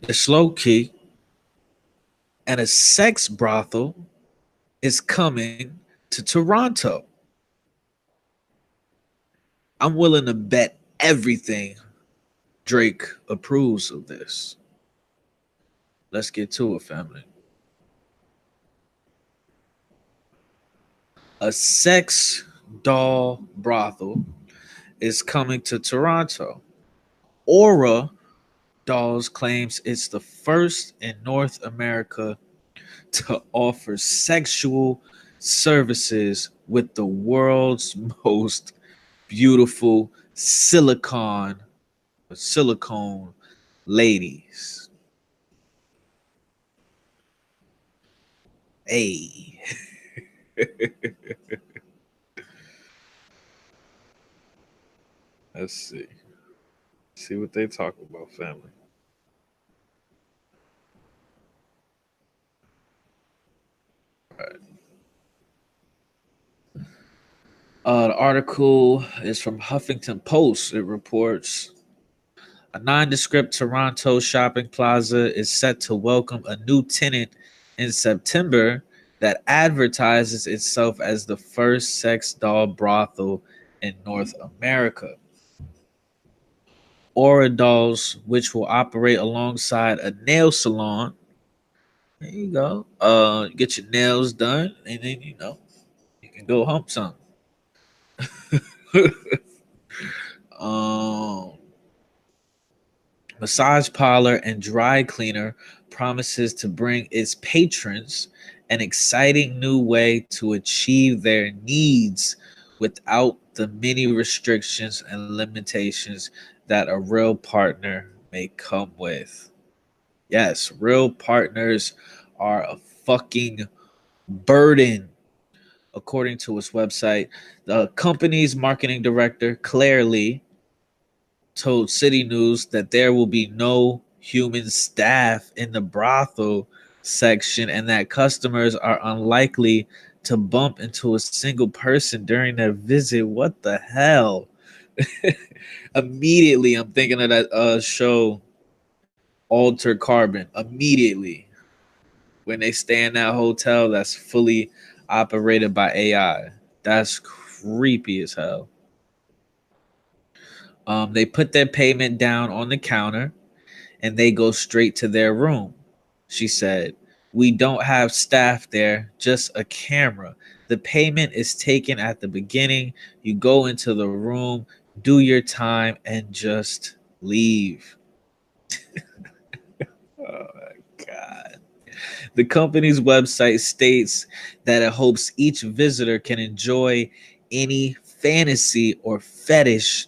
It's low key, and a sex brothel is coming to Toronto. I'm willing to bet everything Drake approves of this. Let's get to it, family. A sex doll brothel is coming to Toronto. Aura Dolls claims it's the first in North America to offer sexual services with the world's most beautiful silicone ladies. Hey, let's see. See what they talk about, family. All right. The article is from Huffington Post. It reports a nondescript Toronto shopping plaza is set to welcome a new tenant in September that advertises itself as the first sex doll brothel in North America. Aura Dolls, which will operate alongside a nail salon. There you go. Get your nails done, and then you can go hump some. um, Massage parlor and dry cleaner promises to bring its patrons an exciting new way to achieve their needs without the many restrictions and limitations that a real partner may come with. Yes, real partners are a fucking burden. According to its website, the company's marketing director, Claire Lee, told City News that there will be no human staff in the brothel section and that customers are unlikely to bump into a single person during their visit. What the hell? Immediately, I'm thinking of that show, Alter Carbon. Immediately, when they stay in that hotel that's fully operated by AI. That's creepy as hell. They put their payment down on the counter and they go straight to their room. She said, "We don't have staff there, just a camera. The payment is taken at the beginning. You go into the room, do your time, and just leave." Oh my God. The company's website states that it hopes each visitor can enjoy any fantasy or fetish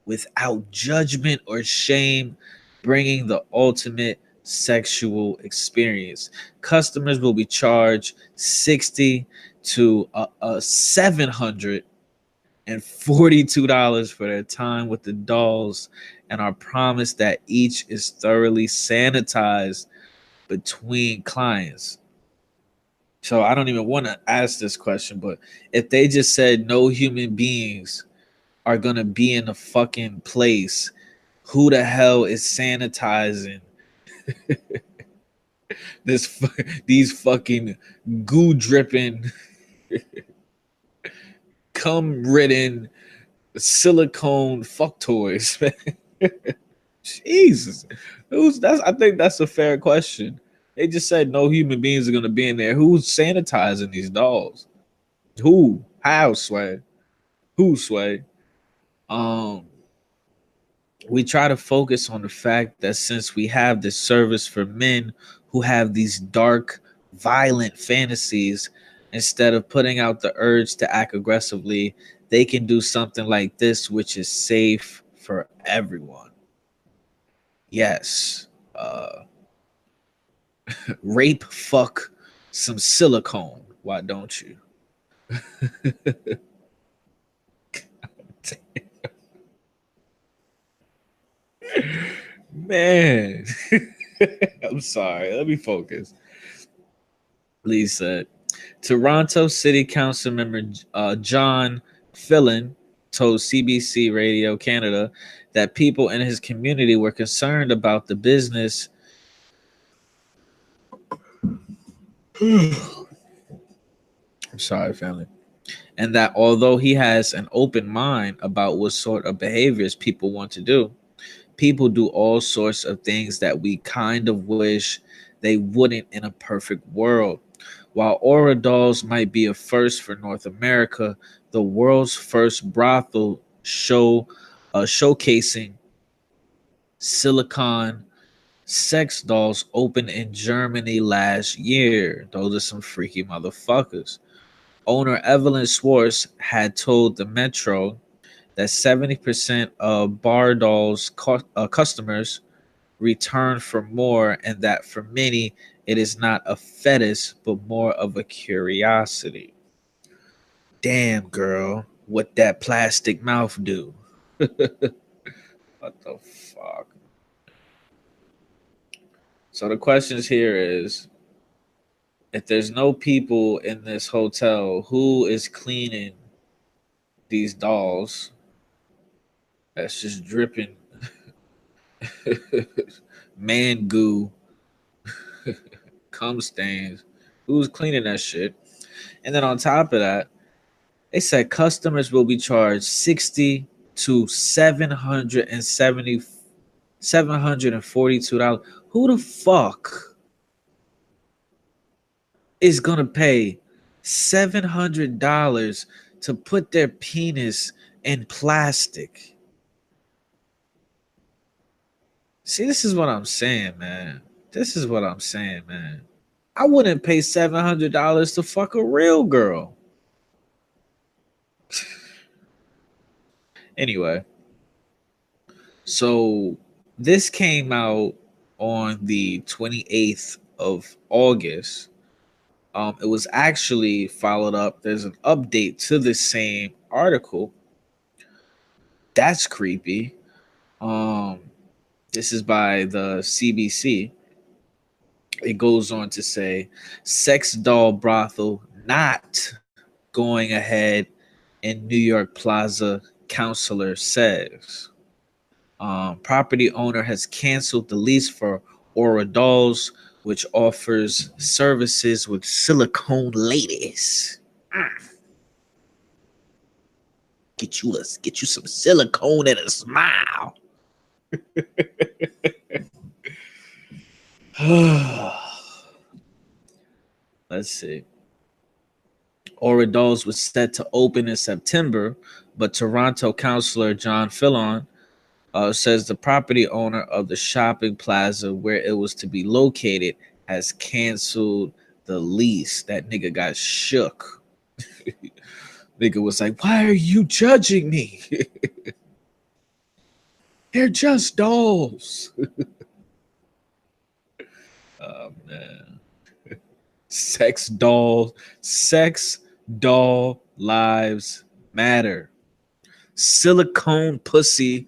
without judgment or shame, bringing the ultimate sexual experience. Customers will be charged 60 to $742 for their time with the dolls and are promised that each is thoroughly sanitized between clients. So I don't even want to ask this question, but if they just said no human beings are gonna be in the fucking place, who the hell is sanitizing this these fucking goo dripping, cum ridden silicone fuck toys? Jesus, who's that's? I think that's a fair question. They just said no human beings are gonna be in there. Who's sanitizing these dolls? Who? How, Sway? Who, Sway? Um, we try to focus on the fact that since we have this service for men who have these dark, violent fantasies, instead of putting out the urge to act aggressively, they can do something like this, which is safe for everyone. Yes. Rape, fuck, some silicone. Why don't you? Man. I'm sorry. Let me focus. Lee said. Toronto City Council member John Fillon told CBC Radio Canada that people in his community were concerned about the business I'm sorry, family. And that although he has an open mind about what sort of behaviors people want to do, people do all sorts of things that we kind of wish they wouldn't in a perfect world. While Aura Dolls might be a first for North America, the world's first brothel showcasing silicone sex dolls opened in Germany last year. Those are some freaky motherfuckers. Owner Evelyn Schwartz had told the Metro that 70% of Bar Dolls customers return for more, and that for many, it is not a fetish, but more of a curiosity. Damn, girl, what that plastic mouth do? What the fuck? So the questions here is, if there's no people in this hotel, who is cleaning these dolls that's just dripping man goo, cum stains? Who's cleaning that shit? And then on top of that, they said customers will be charged 60 to 742 dollars. Who the fuck is gonna pay $700 to put their penis in plastic? See, this is what I'm saying, man. This is what I'm saying, man. I wouldn't pay $700 to fuck a real girl. Anyway, so this came out on the 28th of August. It was actually followed up. There's an update to the same article. That's creepy. Um, this is by the CBC. It goes on to say, sex doll brothel not going ahead in New York Plaza, counselor says. Property owner has canceled the lease for Aura Dolls, which offers services with silicone ladies. Get you some silicone and a smile. Let's see. Aura Dolls was set to open in September, but Toronto councillor John Fillon says the property owner of the shopping plaza where it was to be located has canceled the lease. That nigga got shook. Nigga was like, "Why are you judging me? They're just dolls." Oh man. Sex doll lives matter. Silicone pussy,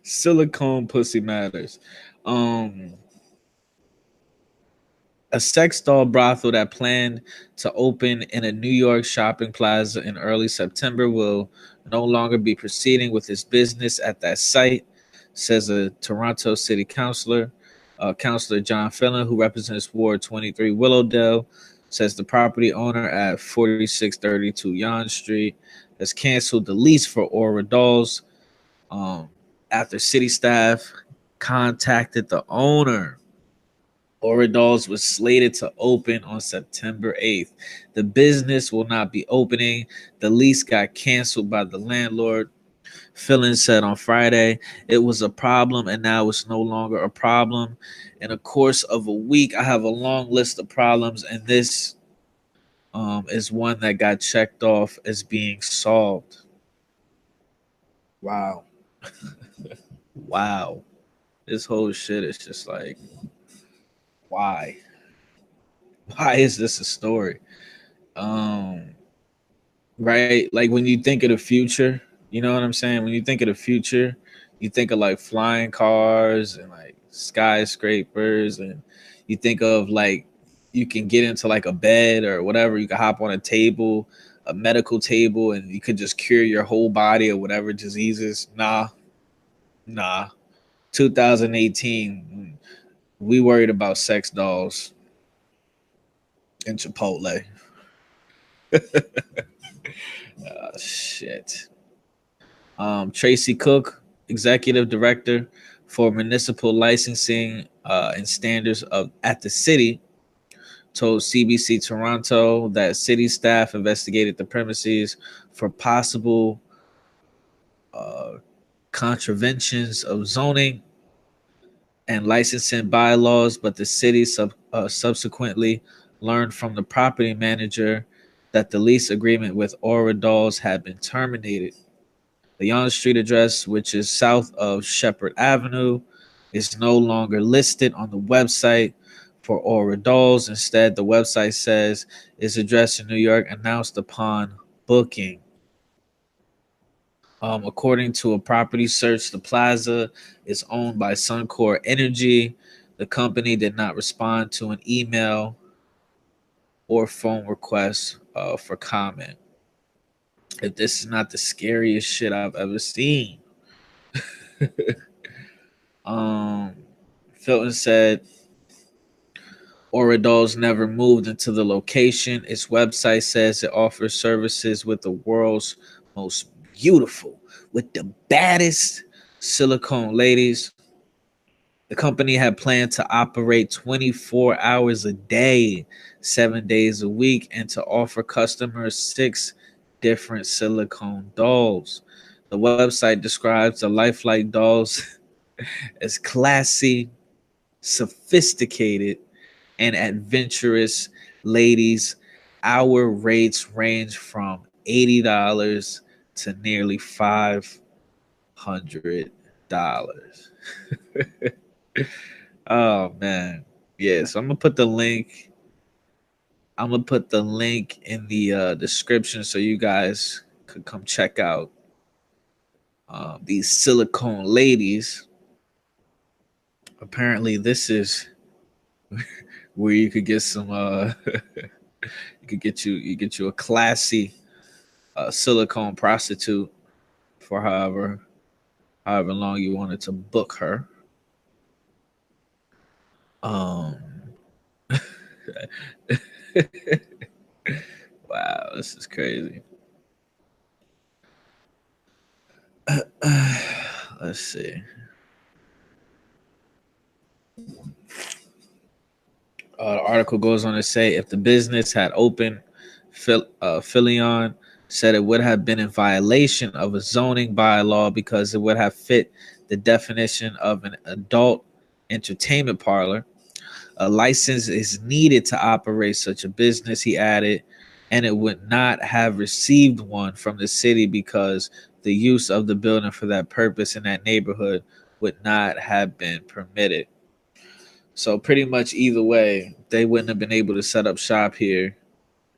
silicone pussy matters. Um, a sex doll brothel that planned to open in a New York shopping plaza in early September will no longer be proceeding with its business at that site, says a Toronto City Councilor. Councilor John Fillon, who represents Ward 23 Willowdale, says the property owner at 4632 Yon Street has canceled the lease for Aura Dolls after city staff contacted the owner. Aura Dolls was slated to open on September 8th. The business will not be opening. The lease got canceled by the landlord. Fillon said on Friday it was a problem and now it's no longer a problem. In the course of a week, I have a long list of problems, and this is one that got checked off as being solved. Wow. Wow. This whole shit is just like, why? Why is this a story? Um, right? Like when you think of the future, you know what I'm saying? When you think of the future, you think of like flying cars and like skyscrapers, and you think of like you can get into like a bed or whatever, you can hop on a table, a medical table, and you could just cure your whole body of whatever diseases. Nah. 2018, We worried about sex dolls in Chipotle. Shit. Tracy Cook, executive director for municipal licensing and standards of at the city, told CBC Toronto that city staff investigated the premises for possible uh, contraventions of zoning and licensing bylaws, but the city subsequently learned from the property manager that the lease agreement with Aura Dolls had been terminated. The Yon Street address, which is south of Shepherd Avenue, is no longer listed on the website for Aura Dolls. Instead, the website says its address in New York announced upon booking. According to a property search, the plaza is owned by Suncor Energy. The company did not respond to an email or phone request for comment. If this is not the scariest shit I've ever seen. um, Filton said Oradol's never moved into the location. Its website says it offers services with the world's most beautiful, with the baddest silicone ladies. The company had planned to operate 24 hours a day, 7 days a week, and to offer customers 6 different silicone dolls. The website describes the lifelike dolls as classy, sophisticated, and adventurous ladies. Our rates range from $80 to nearly $500. Oh man. Yeah, so I'm gonna put the link in the description so you guys could come check out these silicone ladies. Apparently this is where you could get some you get you a classy silicone prostitute for however long you wanted to book her. Um wow, this is crazy. Let's see. The article goes on to say if the business had opened, Philion said it would have been in violation of a zoning bylaw because it would have fit the definition of an adult entertainment parlor. A license is needed to operate such a business, he added, and it would not have received one from the city because the use of the building for that purpose in that neighborhood would not have been permitted. So pretty much either way, they wouldn't have been able to set up shop here,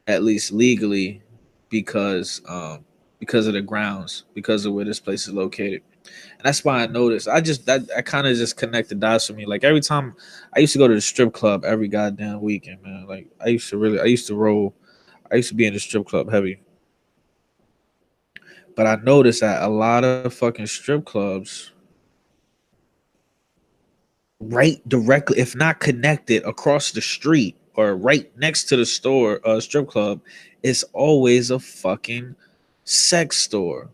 at least legally, because of the grounds, because of where this place is located. And that's why I noticed. I kind of just connect the dots for me. Like every time I used to go to the strip club every goddamn weekend, man. Like I used to roll, I used to be in the strip club heavy. But I noticed that a lot of fucking strip clubs right directly, if not connected, across the street or right next to the store, strip club, is always a fucking sex store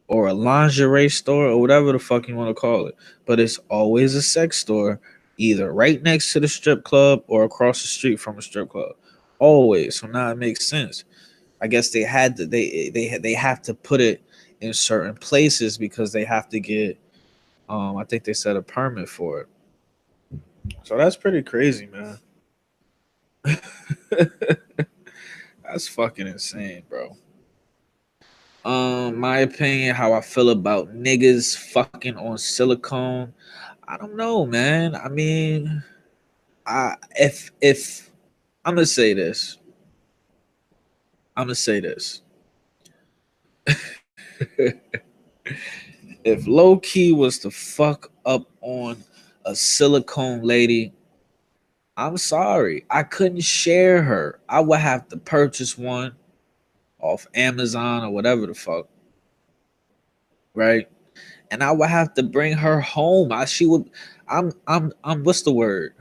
or a lingerie store or whatever the fuck you want to call it. But it's always a sex store, either right next to the strip club or across the street from a strip club. Always. So now it makes sense. I guess they had to they have to put it in certain places because they have to get I think they set a permit for it. So that's pretty crazy, man. That's fucking insane, bro. My opinion, how I feel about niggas fucking on silicone. I don't know, man. I mean, I if I'm gonna say this, I'm gonna say this. If low key was to fuck up on a silicone lady, I'm sorry, I couldn't share her. I would have to purchase one off Amazon or whatever the fuck, right? and I would have to bring her home. She would. I'm. What's the word?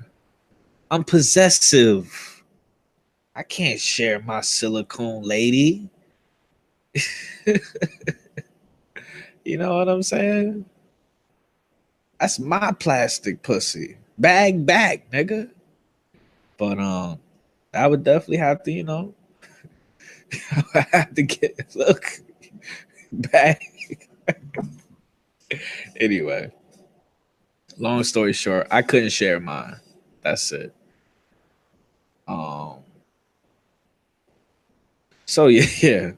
I'm possessive. I can't share my silicone lady. You know what I'm saying? That's my plastic pussy. Bag back, nigga. But I would definitely have to, I would have to get look back. Anyway, long story short, I couldn't share mine. That's it. Um. So yeah, yeah.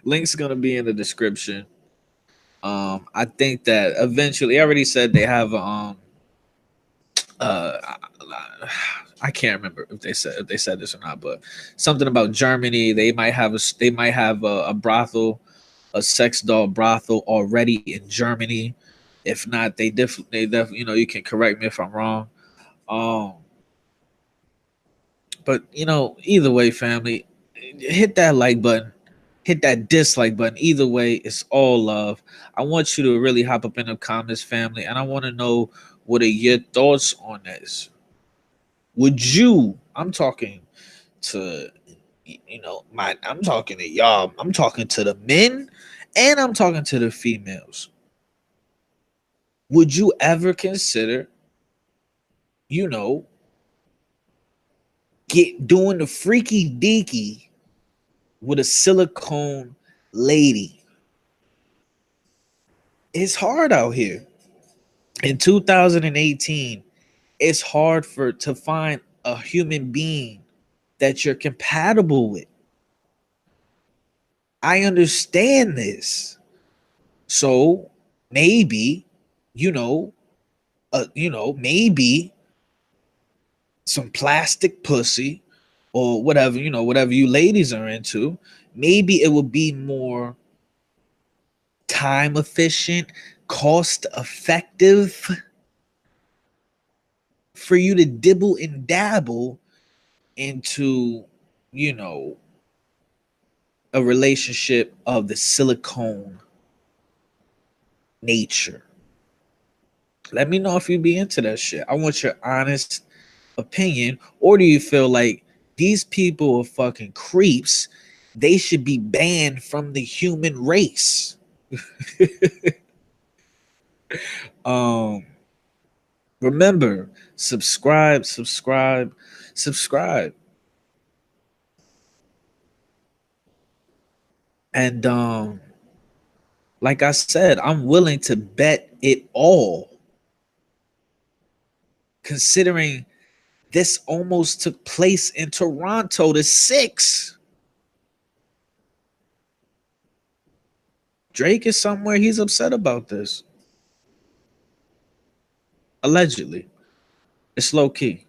Link's gonna be in the description. I think that eventually, I already said they have uh, I can't remember if they said this or not, but something about Germany. They might have a brothel, a sex doll brothel already in Germany. If not, you can correct me if I'm wrong. Um, but either way, family, hit that like button, hit that dislike button. Either way, it's all love. I want you to really hop up in the comments, family, and I want to know what are your thoughts on this. Would you? I'm talking to I'm talking to y'all. I'm talking to the men, and I'm talking to the females. Would you ever consider, you know, get doing the freaky deaky with a silicone lady? It's hard out here. In 2018, it's hard to find a human being that you're compatible with. I understand this. So maybe, you know, maybe some plastic pussy or whatever, whatever you ladies are into, maybe it would be more time efficient, cost effective for you to dibble and dabble into, you know, a relationship of the silicone nature. Let me know if you be into that shit. I want your honest opinion. Or do you feel like these people are fucking creeps? They should be banned from the human race. um Remember, subscribe. And like I said, I'm willing to bet it all, considering this almost took place in Toronto the 6th. Drake is somewhere, he's upset about this. Allegedly. It's low key.